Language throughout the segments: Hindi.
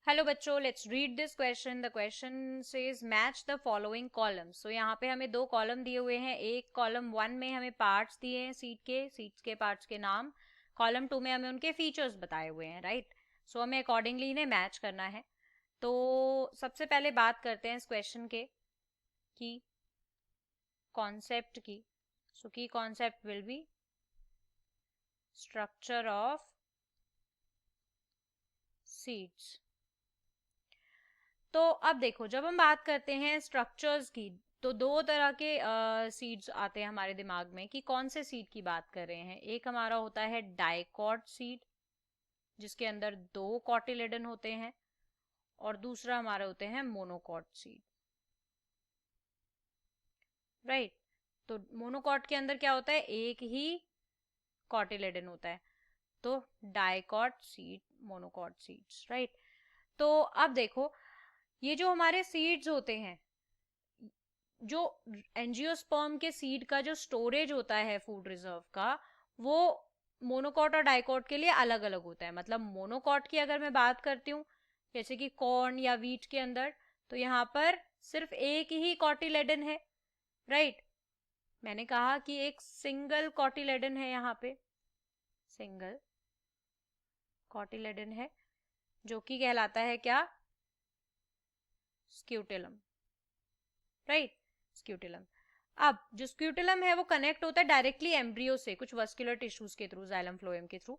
हेलो बच्चों, let's read this question. The question says match the following columns. So यहाँ पे हमें दो कॉलम दिए हुए हैं. एक कॉलम 1 में हमें पार्ट्स दिए हैं सीड्स के पार्ट्स के नाम. कॉलम 2 में हमें उनके फीचर्स बताए हुए हैं, राइट. सो हमें अकॉर्डिंगली इन्हें मैच करना है. तो सबसे पहले बात करते हैं इस क्वेश्चन के की कॉन्सेप्ट की. सो की concept will be structure of seeds. तो अब देखो, जब हम बात करते हैं स्ट्रक्चर्स की तो दो तरह के सीड्स आते हैं हमारे दिमाग में कि कौन से सीड की बात कर रहे हैं. एक हमारा होता है डाइकॉट सीड जिसके अंदर दो कॉटिलेडन होते हैं, और दूसरा हमारे होते हैं मोनोकॉट सीड, राइट. तो मोनोकॉट के अंदर क्या होता है, एक ही कॉटिलेडन होता है. तो dicot seed, monocot seeds, right. तो अब देखो, ये जो हमारे सीड्स होते हैं, जो एंजियोस्पर्म के सीड का जो स्टोरेज होता है फूड रिजर्व का, वो मोनोकॉट और डाइकॉट के लिए अलग अलग होता है. मतलब मोनोकॉट की अगर मैं बात करती हूँ, जैसे कि कॉर्न या वीट के अंदर, तो यहाँ पर सिर्फ एक ही कॉटिलेडन है, राइट. मैंने कहा कि एक सिंगल कॉटिलेडन है, यहाँ पे सिंगल कॉटिलेडन है जो कि कहलाता है क्या, स्क्यूटेलम, राइट. स्क्यूटेलम. अब जो स्क्यूटेलम है वो कनेक्ट होता है डायरेक्टली एम्ब्रियो से कुछ वस्कुलर टिश्यूज के थ्रू, जाइलम फ्लोएम के थ्रू.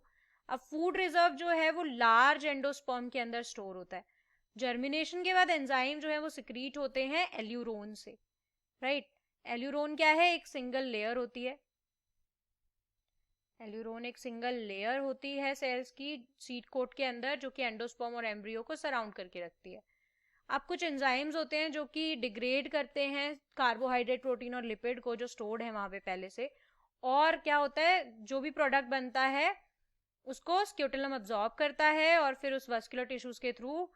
अब फूड रिजर्व जो है वो लार्ज एंडोस्पर्म के अंदर स्टोर होता है. जर्मिनेशन के बाद एंजाइम जो है वो सिक्रीट होते हैं एल्यूरोन से, राइट. एल्यूरोन क्या है, एक सिंगल लेयर होती है. एल्यूरोन एक सिंगल लेयर होती है सेल्स की सीड कोट के अंदर, जो कि एंडोस्पर्म और एम्ब्रियो को सराउंड करके रखती है. अब कुछ एंजाइम्स होते हैं जो कि डिग्रेड करते हैं कार्बोहाइड्रेट, प्रोटीन और लिपिड को जो स्टोर्ड है वहां पे पहले से. और क्या होता है, जो भी प्रोडक्ट बनता है उसको स्क्यूटेलम अब्सॉर्ब करता है और फिर उस वस्कुलर टिश्यूज के थ्रू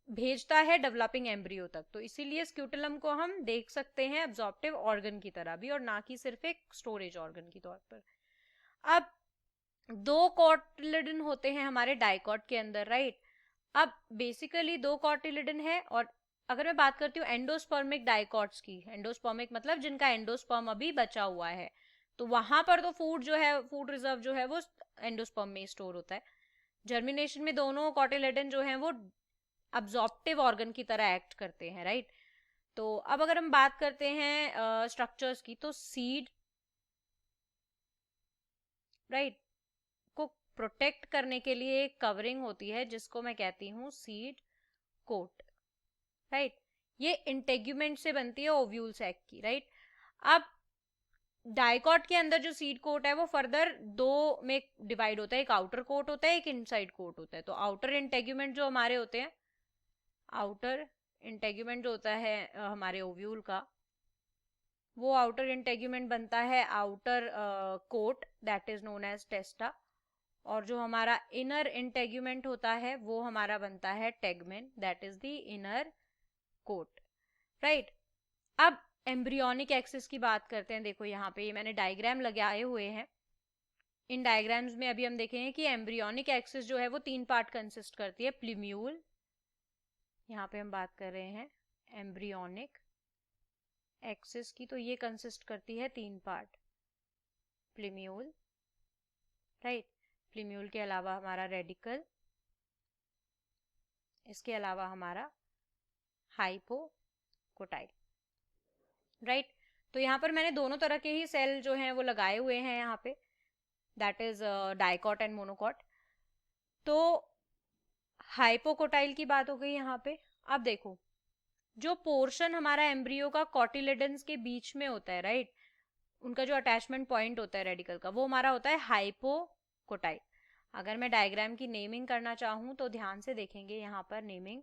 भेजता है डेवलपिंग एम्ब्रियो तक. तो इसीलिए स्क्यूटेलम को हम देख सकते हैं अब्सॉर्प्टिव ऑर्गन की तरह भी, और ना कि सिर्फ एक स्टोरेज ऑर्गन की तौर पर. अब दो कॉटिलेडन होते हैं हमारे डाइकॉट के अंदर, राइट. अब बेसिकली दो कॉटिलिडन है, और अगर मैं बात करती हूँ एंडोस्पर्मिक डाइकॉट्स की, एंडोस्पर्मिक मतलब जिनका एंडोस्पर्म अभी बचा हुआ है, तो वहां पर तो फूड जो है, फूड रिजर्व जो है वो एंडोस्पर्म में स्टोर होता है. जर्मिनेशन में दोनों कॉटिलेडन जो है वो अब्जॉर्प्टिव ऑर्गन की तरह एक्ट करते हैं, राइट. तो अब अगर हम बात करते हैं स्ट्रक्चर्स की, तो सीड, राइट, को प्रोटेक्ट करने के लिए एक कवरिंग होती है जिसको मैं कहती हूँ सीड कोट, राइट. ये इंटेग्यूमेंट से बनती है ओव्यूल सैक की, राइट. अब डाइकॉट के अंदर जो सीड कोट है वो फर्दर दो में डिवाइड होता है. एक आउटर कोट होता है, एक इनसाइड कोट होता है. तो आउटर इंटेग्यूमेंट जो हमारे होते हैं, आउटर इंटेग्यूमेंट जो होता है हमारे ओव्यूल का, वो आउटर इंटेग्यूमेंट बनता है outer coat, that is known as testa. और जो हमारा इनर इंटेग्यूमेंट होता है वो हमारा बनता है tegmen, that is the inner coat, right. अब एम्ब्रियोनिक एक्सिस की बात करते हैं. देखो यहाँ पे ये मैंने डायग्राम लगाए हुए हैं. इन डायग्राम्स में अभी हम देखेंगे कि एम्ब्रियोनिक एक्सिस जो है वो तीन पार्ट कंसिस्ट करती है. प्लूम्यूल, यहाँ पे हम बात कर रहे हैं एम्ब्रियोनिक एक्सिस की, तो ये कंसिस्ट करती है तीन पार्ट. Plumule, right. प्लूम्यूल के अलावा हमारा रेडिकल, इसके अलावा हमारा हाइपोकोटाइल, राइट. तो यहाँ पर मैंने दोनों तरह के ही सेल जो हैं वो लगाए हुए हैं यहाँ पे, that is dicot and monocot. तो हाइपोकोटाइल की बात हो गई यहाँ पे. अब देखो, जो पोर्शन हमारा एम्ब्रियो का कॉटिलेडन्स के बीच में होता है, राइट, उनका जो अटैचमेंट पॉइंट होता है रेडिकल का, वो हमारा होता है हाइपोकोटाइल. अगर मैं डायग्राम की नेमिंग करना चाहूँ तो ध्यान से देखेंगे यहाँ पर नेमिंग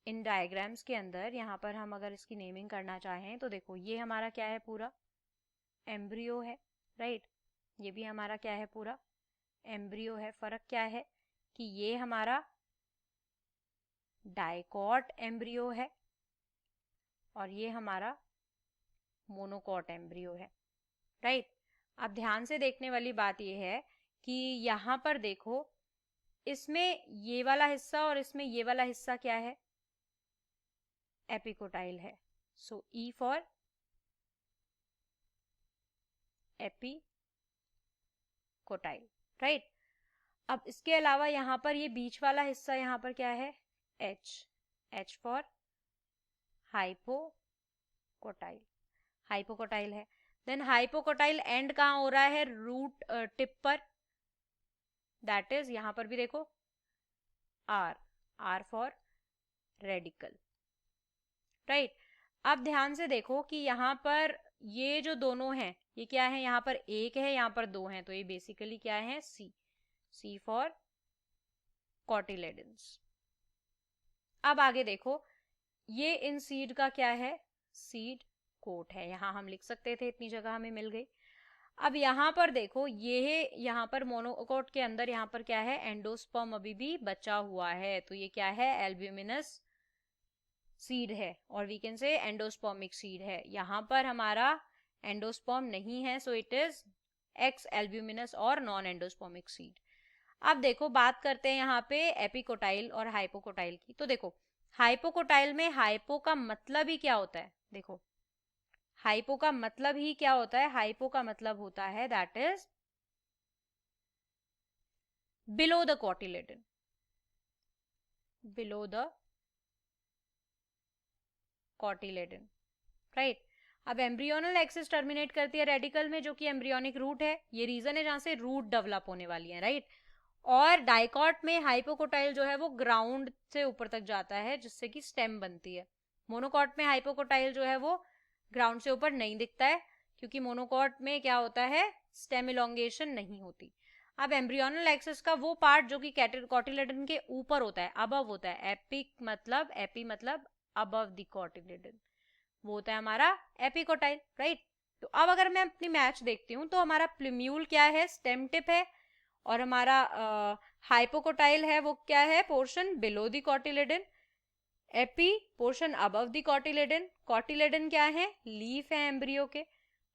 इन डायग्राम्स के अंदर. यहाँ पर हम अगर इसकी नेमिंग करना चाहें तो देखो, ये हमारा क्या है, पूरा एम्ब्रियो है, राइट. ये भी हमारा क्या है, पूरा एम्ब्रियो है. फर्क क्या है कि ये हमारा डाइकॉट एम्ब्रियो है और ये हमारा मोनोकॉट एम्ब्रियो है, राइट. अब ध्यान से देखने वाली बात ये है कि यहाँ पर देखो, इसमें ये वाला हिस्सा और इसमें ये वाला हिस्सा क्या है, एपिकोटाइल है। सो ई फॉर एपिकोटाइल, राइट। अब इसके अलावा यहाँ पर ये बीच वाला हिस्सा यहाँ पर क्या है, H, H for hypocotyl, hypocotyl है। देन हाइपोकोटाइल एंड कहाँ हो रहा है, रूट टिप पर, दैट इज यहाँ पर भी देखो R, R for radical, right. अब ध्यान से देखो कि यहाँ पर ये जो दोनों हैं ये क्या है, यहाँ पर एक है, यहाँ पर दो हैं, तो ये बेसिकली क्या है, C, C फॉर कॉटिलेडन्स। अब आगे देखो, ये इन सीड का क्या है, सीड कोट है, यहां हम लिख सकते थे, इतनी जगह हमें मिल गई। अब यहां पर देखो, ये यहां पर मोनोकोट के अंदर यहाँ पर क्या है, एंडोस्पर्म अभी भी बचा हुआ है, तो ये क्या है, एल्ब्यूमिनस सीड है, और we can say endospermic seed है। यहां पर हमारा एंडोस्पर्म नहीं है, so it is exalbuminous और नॉन एंडोस्पर्मिक सीड। अब देखो बात करते हैं यहाँ पे एपिकोटाइल और हाइपोकोटाइल की। तो देखो हाइपोकोटाइल में हाइपो का मतलब ही क्या होता है, देखो हाइपो का मतलब ही क्या होता है, हाइपो का मतलब होता है that is below the cotyledon, below the cotyledon, right. अब एम्ब्रियोनल एक्सिस टर्मिनेट करती है रेडिकल में, जो कि एम्ब्रियोनिक रूट है, ये रीजन है जहां से रूट डेवलप होने वाली है, राइट। और डाइकॉट में हाइपोकोटाइल जो है वो ग्राउंड से ऊपर तक जाता है, जिससे कि स्टेम बनती है। मोनोकॉट में हाइपोकोटाइल जो है वो ग्राउंड से ऊपर नहीं दिखता है, क्योंकि मोनोकॉट में क्या होता है, स्टेम इलोंगेशन नहीं होती। अब एम्ब्रियोनल एक्सिस का वो पार्ट जो कि कॉटिलेडन के ऊपर होता है, अबव होता है, एपी मतलब अबव द कॉटिलेडन, वो होता है हमारा एपिकोटाइल, राइट। तो अब अगर मैं अपनी मैच देखती हूँ, तो हमारा प्लूम्यूल क्या है, स्टेम टिप है, और हमारा हाइपोकोटाइल है वो क्या है, portion below the cotyledon, AP portion above the cotyledon, cotyledon क्या है, लीफ है एम्ब्रियो के।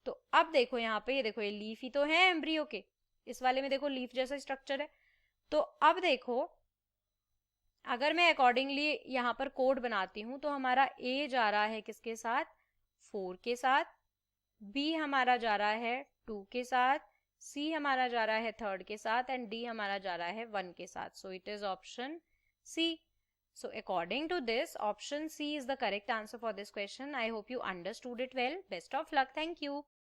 तो अब देखो यहाँ पे, ये देखो ये लीफ ही तो है एम्ब्रियो के, इस वाले में देखो लीफ जैसा स्ट्रक्चर है। तो अब देखो अगर मैं अकॉर्डिंगली यहाँ पर कोड बनाती हूँ, तो हमारा ए जा रहा है किसके साथ, 4 के साथ, बी हमारा जा रहा है 2 के साथ, सी हमारा जा रहा है 3rd के साथ, एंड डी हमारा जा रहा है 1 के साथ। So it is option C. So according to this, option C is the correct answer for this question. I hope you understood it well. Best of luck. Thank you.